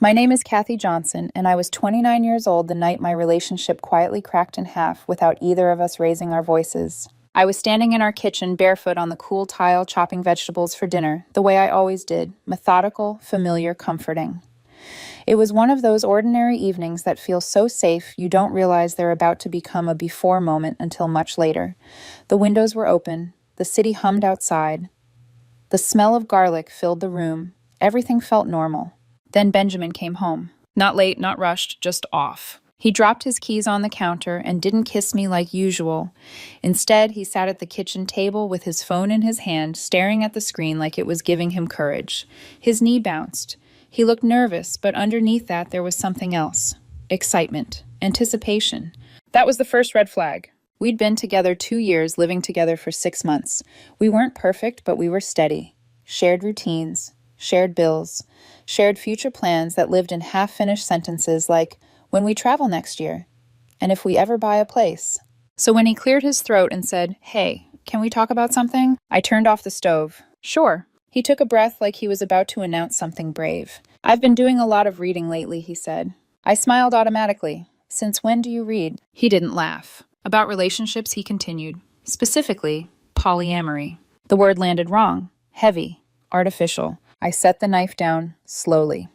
My name is Kathy Johnson, and I was 29 years old the night my relationship quietly cracked in half without either of us raising our voices. I was standing in our kitchen barefoot on the cool tile chopping vegetables for dinner, the way I always did, methodical, familiar, comforting. It was one of those ordinary evenings that feel so safe you don't realize they're about to become a before moment until much later. The windows were open, the city hummed outside, the smell of garlic filled the room, everything felt normal. Then Benjamin came home. Not late, not rushed, just off. He dropped his keys on the counter and didn't kiss me like usual. Instead, he sat at the kitchen table with his phone in his hand, staring at the screen like it was giving him courage. His knee bounced. He looked nervous, but underneath that there was something else. Excitement. Anticipation. That was the first red flag. We'd been together 2 years, living together for 6 months. We weren't perfect, but we were steady. Shared routines. Shared bills, shared future plans that lived in half-finished sentences like, when we travel next year, and if we ever buy a place. So when he cleared his throat and said, "Hey, can we talk about something?" I turned off the stove. Sure. He took a breath like he was about to announce something brave. "I've been doing a lot of reading lately," he said. I smiled automatically. "Since when do you read?" He didn't laugh. About relationships, he continued. Specifically, polyamory. The word landed wrong, heavy, artificial. I set the knife down slowly.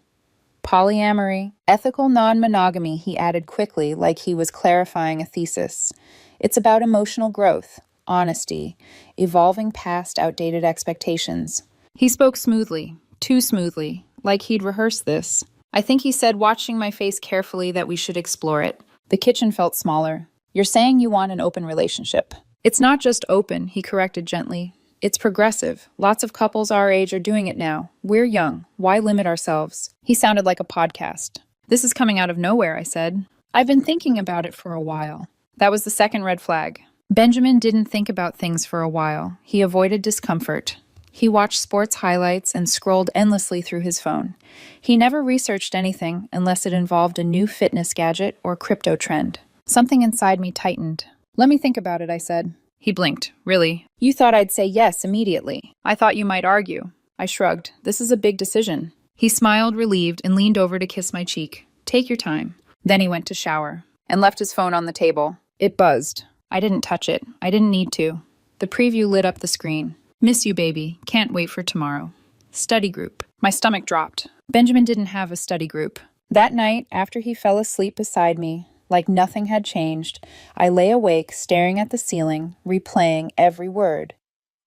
Polyamory, ethical non-monogamy, he added quickly, like he was clarifying a thesis. It's about emotional growth, honesty, evolving past outdated expectations. He spoke smoothly, too smoothly, like he'd rehearsed this. I think he said, watching my face carefully, that we should explore it. The kitchen felt smaller. "You're saying you want an open relationship." "It's not just open," he corrected gently. "It's progressive. Lots of couples our age are doing it now. We're young. Why limit ourselves?" He sounded like a podcast. "This is coming out of nowhere," I said. "I've been thinking about it for a while." That was the second red flag. Benjamin didn't think about things for a while. He avoided discomfort. He watched sports highlights and scrolled endlessly through his phone. He never researched anything unless it involved a new fitness gadget or crypto trend. Something inside me tightened. "Let me think about it," I said. He blinked. "Really? You thought I'd say yes immediately. I thought you might argue." I shrugged. "This is a big decision." He smiled, relieved, and leaned over to kiss my cheek. "Take your time." Then he went to shower and left his phone on the table. It buzzed. I didn't touch it. I didn't need to. The preview lit up the screen. "Miss you, baby. Can't wait for tomorrow." Study group. My stomach dropped. Benjamin didn't have a study group. That night, after he fell asleep beside me, like nothing had changed, I lay awake, staring at the ceiling, replaying every word.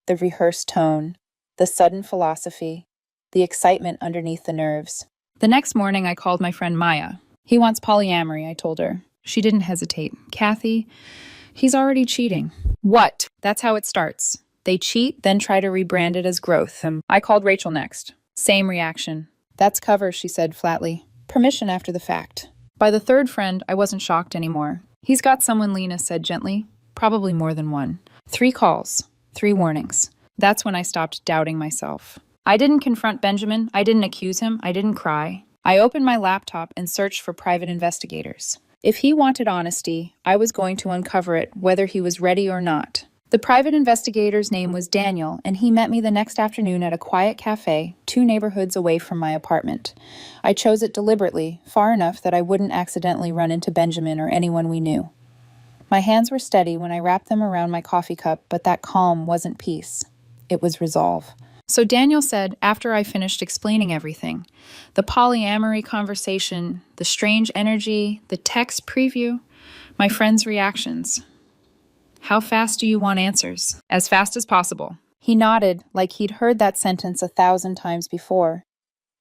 The rehearsed tone, the sudden philosophy, the excitement underneath the nerves. The next morning, I called my friend Maya. "He wants polyamory," I told her. She didn't hesitate. "Kathy, he's already cheating." "What?" "That's how it starts. They cheat, then try to rebrand it as growth." I called Rachel next. Same reaction. "That's cover," she said flatly. "Permission after the fact." By the third friend, I wasn't shocked anymore. "He's got someone," Lena said gently. "Probably more than one." 3 calls, 3 warnings. That's when I stopped doubting myself. I didn't confront Benjamin. I didn't accuse him. I didn't cry. I opened my laptop and searched for private investigators. If he wanted honesty, I was going to uncover it, whether he was ready or not. The private investigator's name was Daniel, and he met me the next afternoon at a quiet cafe, 2 neighborhoods away from my apartment. I chose it deliberately, far enough that I wouldn't accidentally run into Benjamin or anyone we knew. My hands were steady when I wrapped them around my coffee cup, but that calm wasn't peace. It was resolve. So Daniel said, after I finished explaining everything, the polyamory conversation, the strange energy, the text preview, my friend's reactions. "How fast do you want answers?" "As fast as possible." He nodded, like he'd heard that sentence 1,000 times before.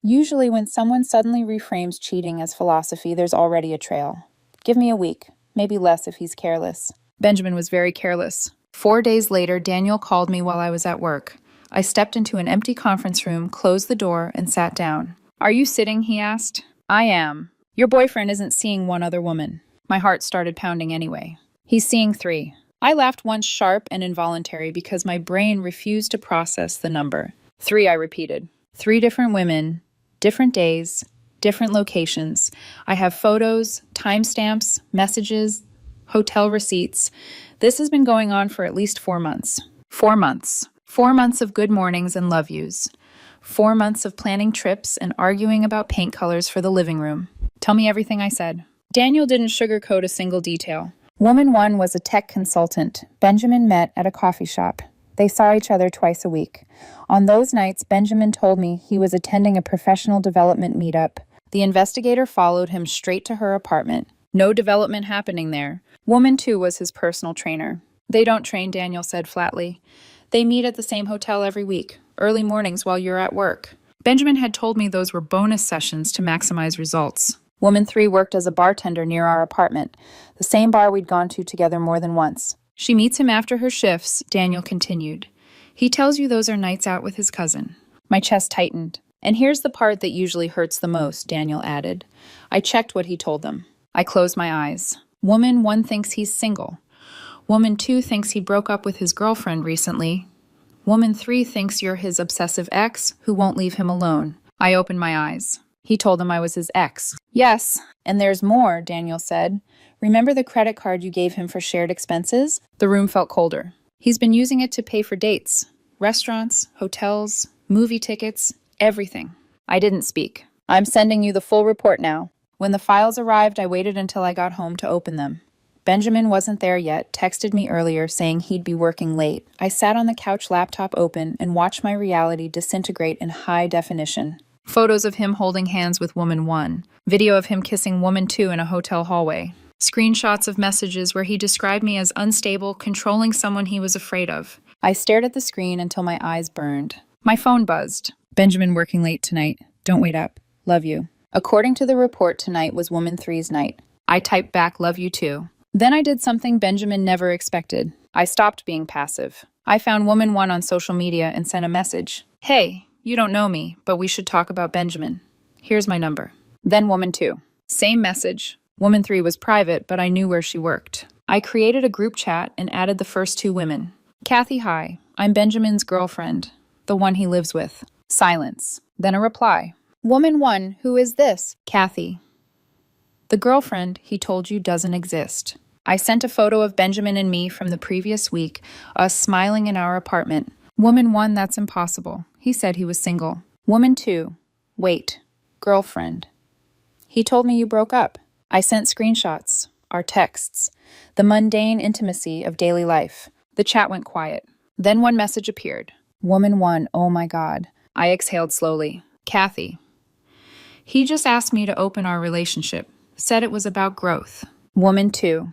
Usually when someone suddenly reframes cheating as philosophy, there's already a trail. "Give me a week, maybe less if he's careless." Benjamin was very careless. 4 days later, Daniel called me while I was at work. I stepped into an empty conference room, closed the door, and sat down. "Are you sitting?" he asked. "I am." "Your boyfriend isn't seeing one other woman." My heart started pounding anyway. "He's seeing 3. I laughed once, sharp and involuntary, because my brain refused to process the number. 3, I repeated. 3 different women, different days, different locations. I have photos, timestamps, messages, hotel receipts. This has been going on for at least 4 months. 4 months. 4 months of good mornings and love yous. 4 months of planning trips and arguing about paint colors for the living room. Tell me everything I said. Daniel didn't sugarcoat a single detail. Woman one was a tech consultant. Benjamin met at a coffee shop. They saw each other twice a week. On those nights, Benjamin told me he was attending a professional development meetup. The investigator followed him straight to her apartment. No development happening there. Woman two was his personal trainer. They don't train, Daniel said flatly. They meet at the same hotel every week, early mornings while you're at work. Benjamin had told me those were bonus sessions to maximize results. Woman three worked as a bartender near our apartment, the same bar we'd gone to together more than once. She meets him after her shifts, Daniel continued. He tells you those are nights out with his cousin. My chest tightened. And here's the part that usually hurts the most, Daniel added. I checked what he told them. I closed my eyes. Woman one thinks he's single. Woman two thinks he broke up with his girlfriend recently. Woman three thinks you're his obsessive ex who won't leave him alone. I opened my eyes. He told them I was his ex. Yes, and there's more, Daniel said. Remember the credit card you gave him for shared expenses? The room felt colder. He's been using it to pay for dates, restaurants, hotels, movie tickets, everything. I didn't speak. I'm sending you the full report now. When the files arrived, I waited until I got home to open them. Benjamin wasn't there yet, texted me earlier saying he'd be working late. I sat on the couch, laptop open, and watched my reality disintegrate in high definition. Photos of him holding hands with woman one. Video of him kissing woman two in a hotel hallway. Screenshots of messages where he described me as unstable, controlling someone he was afraid of. I stared at the screen until my eyes burned. My phone buzzed. Benjamin working late tonight. Don't wait up. Love you. According to the report, tonight was woman three's night. I typed back, love you too. Then I did something Benjamin never expected. I stopped being passive. I found woman one on social media and sent a message. Hey, you don't know me, but we should talk about Benjamin. Here's my number. Then woman two. Same message. Woman three was private, but I knew where she worked. I created a group chat and added the first two women. Kathy, hi. I'm Benjamin's girlfriend, the one he lives with. Silence. Then a reply. Woman one, who is this? Kathy. The girlfriend he told you doesn't exist. I sent a photo of Benjamin and me from the previous week, us smiling in our apartment. Woman one, that's impossible. He said he was single. Woman two, wait, girlfriend. He told me you broke up. I sent screenshots, our texts, the mundane intimacy of daily life. The chat went quiet. Then one message appeared. Woman one, oh my God. I exhaled slowly. Kathy. He just asked me to open our relationship. Said it was about growth. Woman two.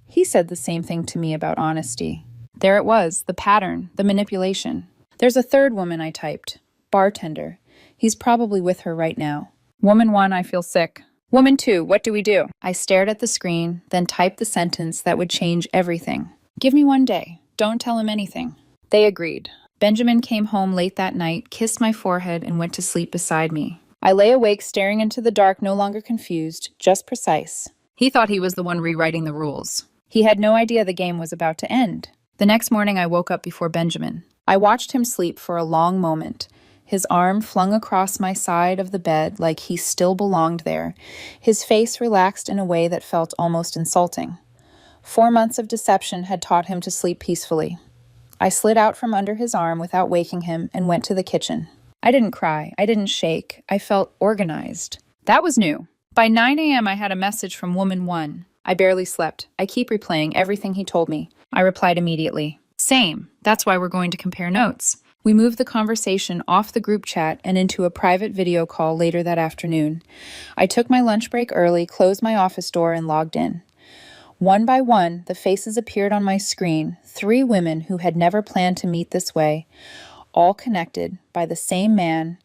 He said the same thing to me about honesty. There it was, the pattern, the manipulation. There's a third woman, I typed. Bartender. He's probably with her right now. Woman one, I feel sick. Woman two, what do we do? I stared at the screen, then typed the sentence that would change everything. Give me 1 day. Don't tell him anything. They agreed. Benjamin came home late that night, kissed my forehead, and went to sleep beside me. I lay awake, staring into the dark, no longer confused, just precise. He thought he was the one rewriting the rules. He had no idea the game was about to end. The next morning, I woke up before Benjamin. I watched him sleep for a long moment, his arm flung across my side of the bed like he still belonged there, his face relaxed in a way that felt almost insulting. 4 months of deception had taught him to sleep peacefully. I slid out from under his arm without waking him and went to the kitchen. I didn't cry. I didn't shake. I felt organized. That was new. By 9 a.m., I had a message from woman one. I barely slept. I keep replaying everything he told me. I replied immediately. Same. That's why we're going to compare notes. We moved the conversation off the group chat and into a private video call later that afternoon. I took my lunch break early, closed my office door, and logged in. One by one, the faces appeared on my screen, 3 women who had never planned to meet this way, all connected by the same man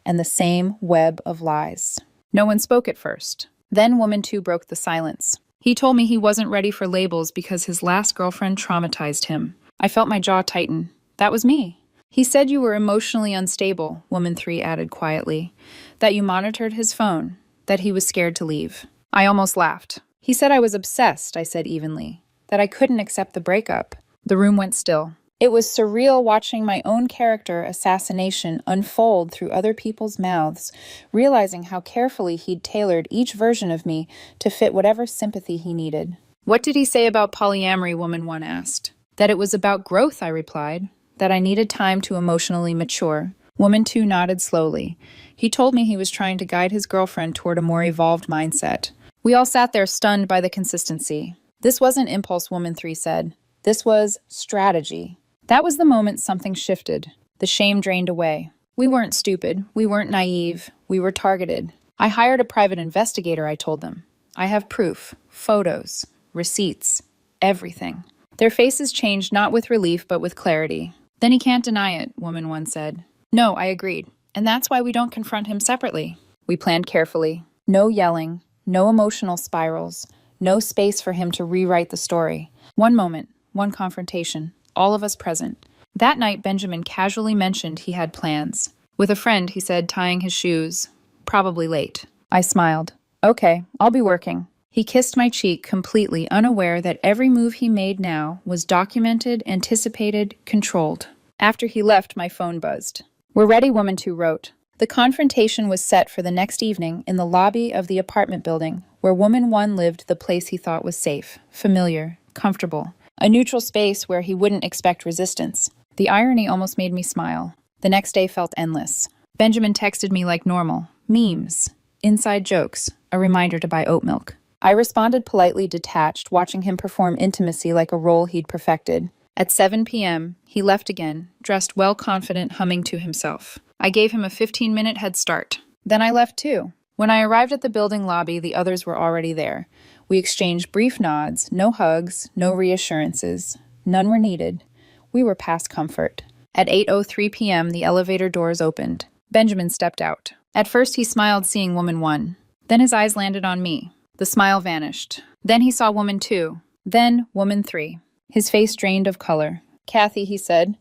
and the same web of lies. No one spoke at first. Then woman 2 broke the silence. He told me he wasn't ready for labels because his last girlfriend traumatized him. I felt my jaw tighten. That was me. He said you were emotionally unstable, woman 3 added quietly, that you monitored his phone, that he was scared to leave. I almost laughed. He said I was obsessed, I said evenly, that I couldn't accept the breakup. The room went still. It was surreal watching my own character assassination unfold through other people's mouths, realizing how carefully he'd tailored each version of me to fit whatever sympathy he needed. What did he say about polyamory, woman 1 asked. That it was about growth, I replied. That I needed time to emotionally mature. Woman 2 nodded slowly. He told me he was trying to guide his girlfriend toward a more evolved mindset. We all sat there stunned by the consistency. This wasn't impulse, Woman 3 said. This was strategy. That was the moment something shifted. The shame drained away. We weren't stupid. We weren't naive. We were targeted. I hired a private investigator, I told them. I have proof, photos, receipts, everything. Their faces changed not with relief but with clarity. Then he can't deny it, Woman 1 said. No, I agreed. And that's why we don't confront him separately. We planned carefully. No yelling, no emotional spirals, no space for him to rewrite the story. One moment, one confrontation, all of us present. That night, Benjamin casually mentioned he had plans. With a friend, he said, tying his shoes. Probably late. I smiled. Okay, I'll be working. He kissed my cheek, completely unaware that every move he made now was documented, anticipated, controlled. After he left, my phone buzzed. We're ready, Woman 2 wrote. The confrontation was set for the next evening in the lobby of the apartment building, where Woman 1 lived, the place he thought was safe, familiar, comfortable. A neutral space where he wouldn't expect resistance. The irony almost made me smile. The next day felt endless. Benjamin texted me like normal. Memes. Inside jokes. A reminder to buy oat milk. I responded politely detached, watching him perform intimacy like a role he'd perfected. At 7 p.m., he left again, dressed well confident, humming to himself. I gave him a 15-minute head start. Then I left too. When I arrived at the building lobby, the others were already there. We exchanged brief nods, no hugs, no reassurances. None were needed. We were past comfort. At 8:03 p.m., the elevator doors opened. Benjamin stepped out. At first, he smiled seeing Woman 1. Then his eyes landed on me. The smile vanished. Then he saw Woman 2. Then Woman 3. His face drained of color. Kathy, he said,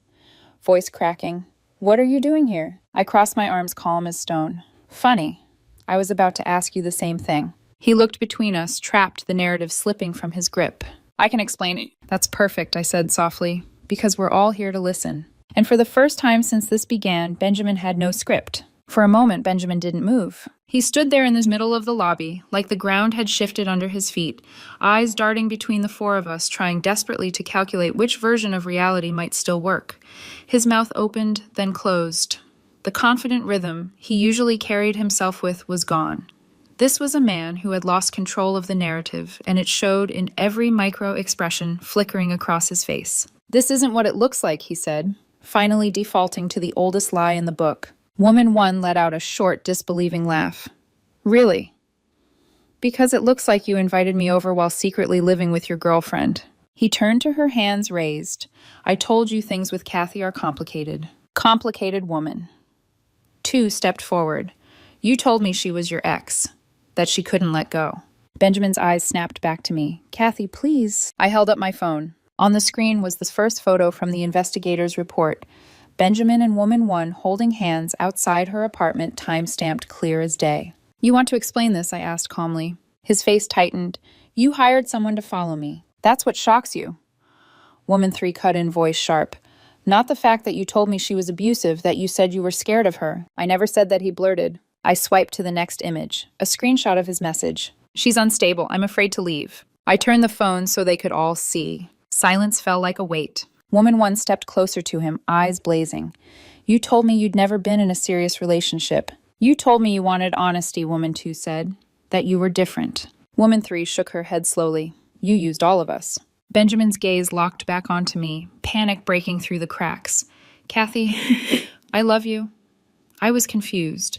voice cracking. What are you doing here? I crossed my arms calm as stone. Funny. I was about to ask you the same thing. He looked between us, trapped, the narrative slipping from his grip. I can explain it. That's perfect, I said softly, because we're all here to listen. And for the first time since this began, Benjamin had no script. For a moment, Benjamin didn't move. He stood there in the middle of the lobby, like the ground had shifted under his feet, eyes darting between the four of us, trying desperately to calculate which version of reality might still work. His mouth opened, then closed. The confident rhythm he usually carried himself with was gone. This was a man who had lost control of the narrative, and it showed in every micro-expression flickering across his face. This isn't what it looks like, he said, finally defaulting to the oldest lie in the book. Woman 1 let out a short, disbelieving laugh. Really? Because it looks like you invited me over while secretly living with your girlfriend. He turned to her, hands raised. I told you things with Kathy are complicated. Complicated woman. 2 stepped forward. You told me she was your ex, that she couldn't let go. Benjamin's eyes snapped back to me. Kathy, please. I held up my phone. On the screen was the first photo from the investigator's report. Benjamin and Woman 1 holding hands outside her apartment, time-stamped clear as day. You want to explain this? I asked calmly. His face tightened. You hired someone to follow me. That's what shocks you. Woman 3 cut in, voice sharp. Not the fact that you told me she was abusive, that you said you were scared of her. I never said that, he blurted. I swiped to the next image, a screenshot of his message. She's unstable. I'm afraid to leave. I turned the phone so they could all see. Silence fell like a weight. Woman 1 stepped closer to him, eyes blazing. You told me you'd never been in a serious relationship. You told me you wanted honesty, Woman 2 said. That you were different. Woman 3 shook her head slowly. You used all of us. Benjamin's gaze locked back onto me, panic breaking through the cracks. Kathy, I love you. I was confused.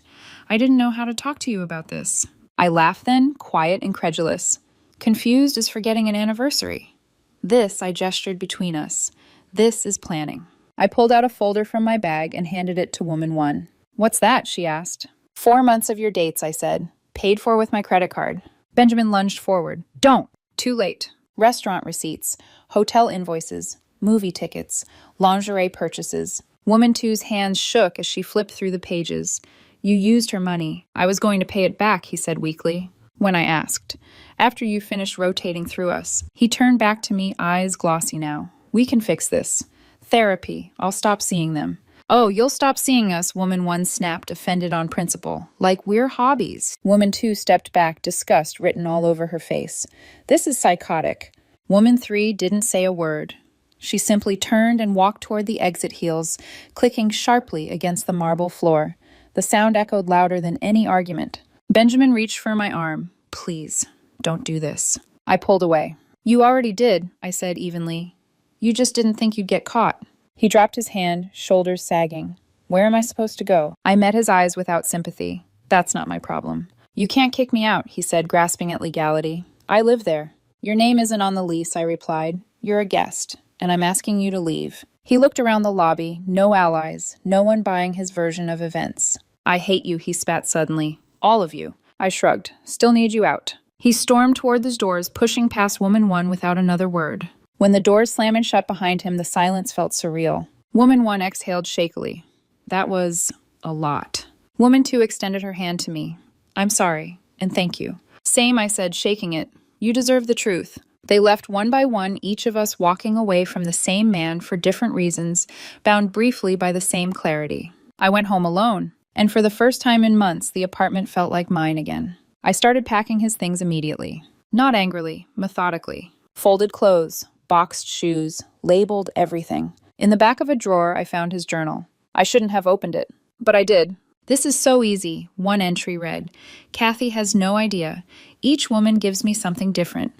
I didn't know how to talk to you about this. I laughed then, quiet, incredulous. Confused is forgetting an anniversary. This, I gestured between us. This is planning. I pulled out a folder from my bag and handed it to Woman 1. What's that? She asked. 4 months of your dates, I said. Paid for with my credit card. Benjamin lunged forward. Don't! Too late. Restaurant receipts, hotel invoices, movie tickets, lingerie purchases. Woman 2's hands shook as she flipped through the pages. You used her money. I was going to pay it back, he said weakly, when I asked. After you finished rotating through us. He turned back to me, eyes glossy now. We can fix this. Therapy. I'll stop seeing them. Oh, you'll stop seeing us, Woman 1 snapped, offended on principle. Like we're hobbies. Woman 2 stepped back, disgust written all over her face. This is psychotic. Woman 3 didn't say a word. She simply turned and walked toward the exit heels, clicking sharply against the marble floor. The sound echoed louder than any argument. Benjamin reached for my arm. Please, don't do this. I pulled away. You already did, I said evenly. You just didn't think you'd get caught. He dropped his hand, shoulders sagging. Where am I supposed to go? I met his eyes without sympathy. That's not my problem. You can't kick me out, he said, grasping at legality. I live there. Your name isn't on the lease, I replied. You're a guest, and I'm asking you to leave. He looked around the lobby, no allies, no one buying his version of events. I hate you, he spat suddenly. All of you. I shrugged. Still need you out. He stormed toward the doors, pushing past Woman 1 without another word. When the doors slammed shut behind him, the silence felt surreal. Woman 1 exhaled shakily. That was a lot. Woman 2 extended her hand to me. I'm sorry, and thank you. Same, I said, shaking it. You deserve the truth. They left one by one, each of us walking away from the same man for different reasons, bound briefly by the same clarity. I went home alone, and for the first time in months, the apartment felt like mine again. I started packing his things immediately. Not angrily, methodically. Folded clothes, boxed shoes, labeled everything. In the back of a drawer, I found his journal. I shouldn't have opened it, but I did. This is so easy, one entry read. Kathy has no idea. Each woman gives me something different.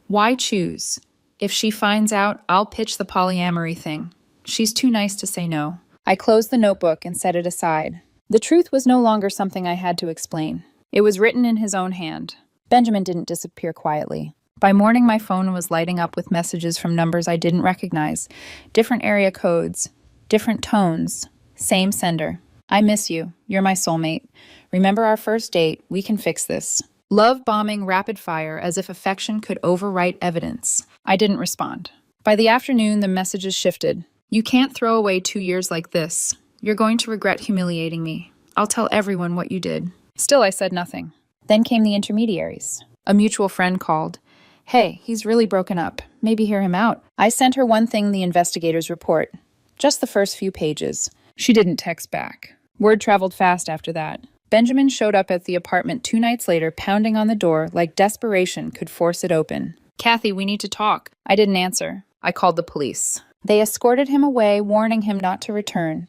Why choose? If she finds out, I'll pitch the polyamory thing. She's too nice to say no. I closed the notebook and set it aside. The truth was no longer something I had to explain. It was written in his own hand. Benjamin didn't disappear quietly. By morning, my phone was lighting up with messages from numbers I didn't recognize. Different area codes, different tones, same sender. I miss you. You're my soulmate. Remember our first date? We can fix this. Love bombing rapid fire as if affection could overwrite evidence. I didn't respond. By the afternoon, the messages shifted. You can't throw away 2 years like this. You're going to regret humiliating me. I'll tell everyone what you did. Still, I said nothing. Then came the intermediaries. A mutual friend called. Hey, he's really broken up. Maybe hear him out. I sent her one thing, the investigators report. Just the first few pages. She didn't text back. Word traveled fast after that. Benjamin showed up at the apartment 2 nights later, pounding on the door like desperation could force it open. Kathy, we need to talk. I didn't answer. I called the police. They escorted him away, warning him not to return.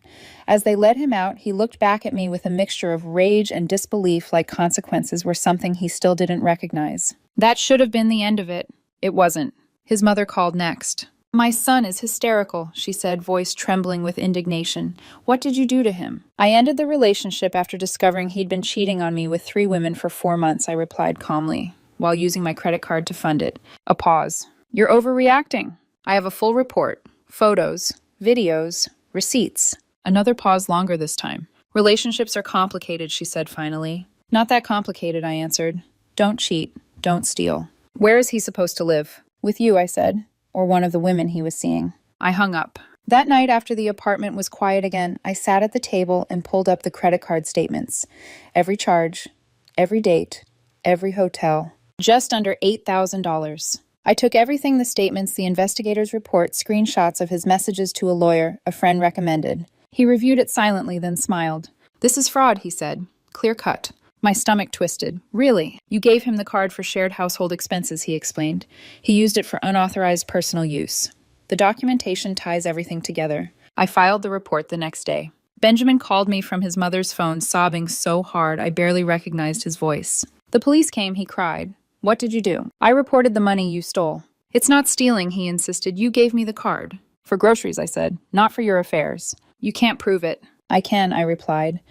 As they led him out, he looked back at me with a mixture of rage and disbelief, like consequences were something he still didn't recognize. That should have been the end of it. It wasn't. His mother called next. My son is hysterical, she said, voice trembling with indignation. What did you do to him? I ended the relationship after discovering he'd been cheating on me with 3 women for 4 months, I replied calmly, while using my credit card to fund it. A pause. You're overreacting. I have a full report. Photos, videos, receipts. Another pause longer this time. Relationships are complicated, she said finally. Not that complicated, I answered. Don't cheat. Don't steal. Where is he supposed to live? With you, I said. Or one of the women he was seeing. I hung up. That night, after the apartment was quiet again, I sat at the table and pulled up the credit card statements. Every charge, every date, every hotel. Just under $8,000. I took everything, the statements, the investigator's report, screenshots of his messages to a lawyer a friend recommended. He reviewed it silently, then smiled. This is fraud, he said. Clear cut. My stomach twisted. Really? You gave him the card for shared household expenses, he explained. He used it for unauthorized personal use. The documentation ties everything together. I filed the report the next day. Benjamin called me from his mother's phone, sobbing so hard I barely recognized his voice. The police came, he cried. What did you do? I reported the money you stole. It's not stealing, he insisted. You gave me the card. For groceries, I said, not for your affairs. You can't prove it. I can, I replied.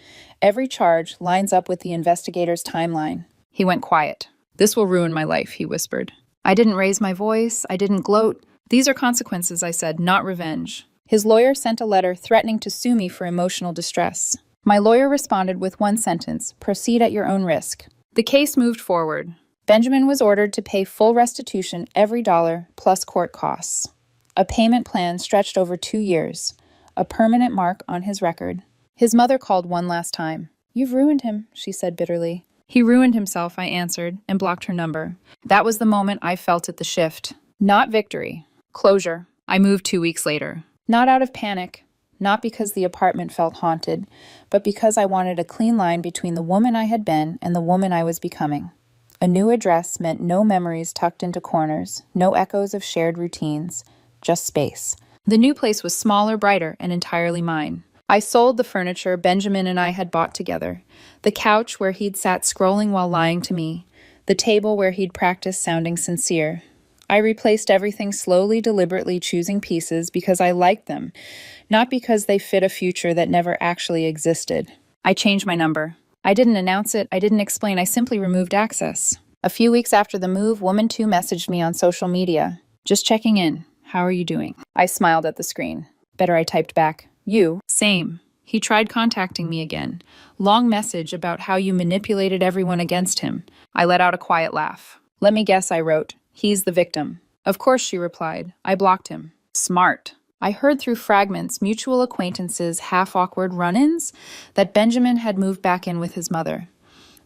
Every charge lines up with the investigator's timeline. He went quiet. This will ruin my life, he whispered. I didn't raise my voice. I didn't gloat. These are consequences, I said, not revenge. His lawyer sent a letter threatening to sue me for emotional distress. My lawyer responded with one sentence, proceed at your own risk. The case moved forward. Benjamin was ordered to pay full restitution every dollar plus court costs. A payment plan stretched over 2 years. A permanent mark on his record. His mother called one last time. You've ruined him, she said bitterly. He ruined himself, I answered, and blocked her number. That was the moment I felt at the shift. Not victory. Closure. I moved 2 weeks later. Not out of panic. Not because the apartment felt haunted, but because I wanted a clean line between the woman I had been and the woman I was becoming. A new address meant no memories tucked into corners, no echoes of shared routines, just space. The new place was smaller, brighter, and entirely mine. I sold the furniture Benjamin and I had bought together, the couch where he'd sat scrolling while lying to me, the table where he'd practiced sounding sincere. I replaced everything slowly, deliberately choosing pieces because I liked them, not because they fit a future that never actually existed. I changed my number. I didn't announce it, I didn't explain, I simply removed access. A few weeks after the move, Woman 2 messaged me on social media. Just checking in. How are you doing? I smiled at the screen. Better, I typed back. You? Same. He tried contacting me again. Long message about how you manipulated everyone against him. I let out a quiet laugh. Let me guess, I wrote. He's the victim. Of course, she replied. I blocked him. Smart. I heard through fragments, mutual acquaintances, half-awkward run-ins, that Benjamin had moved back in with his mother.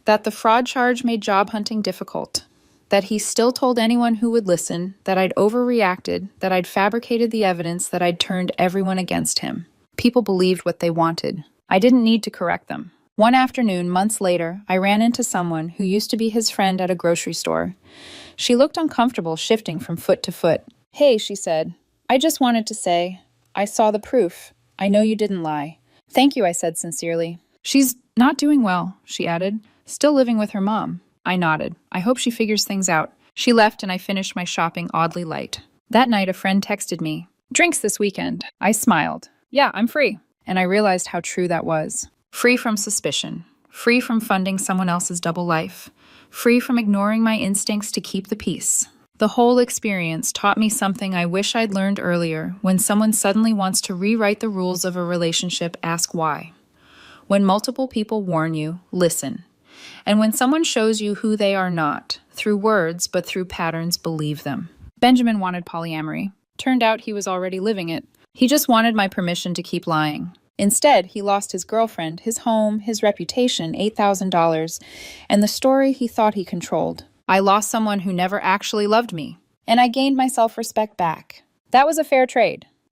That the fraud charge made job hunting difficult. That he still told anyone who would listen, that I'd overreacted, that I'd fabricated the evidence, that I'd turned everyone against him. People believed what they wanted. I didn't need to correct them. One afternoon, months later, I ran into someone who used to be his friend at a grocery store. She looked uncomfortable, shifting from foot to foot. Hey, she said. I just wanted to say, I saw the proof. I know you didn't lie. Thank you, I said sincerely. She's not doing well, she added. Still living with her mom. I nodded. I hope she figures things out. She left and I finished my shopping oddly light. That night, a friend texted me. Drinks this weekend. I smiled. Yeah, I'm free. And I realized how true that was. Free from suspicion. Free from funding someone else's double life. Free from ignoring my instincts to keep the peace. The whole experience taught me something I wish I'd learned earlier. When someone suddenly wants to rewrite the rules of a relationship, ask why. When multiple people warn you, listen. And when someone shows you who they are not, through words but through patterns, believe them. Benjamin wanted polyamory. Turned out he was already living it. He just wanted my permission to keep lying. Instead, he lost his girlfriend, his home, his reputation, $8,000, and the story he thought he controlled. I lost someone who never actually loved me, and I gained my self-respect back. That was a fair trade.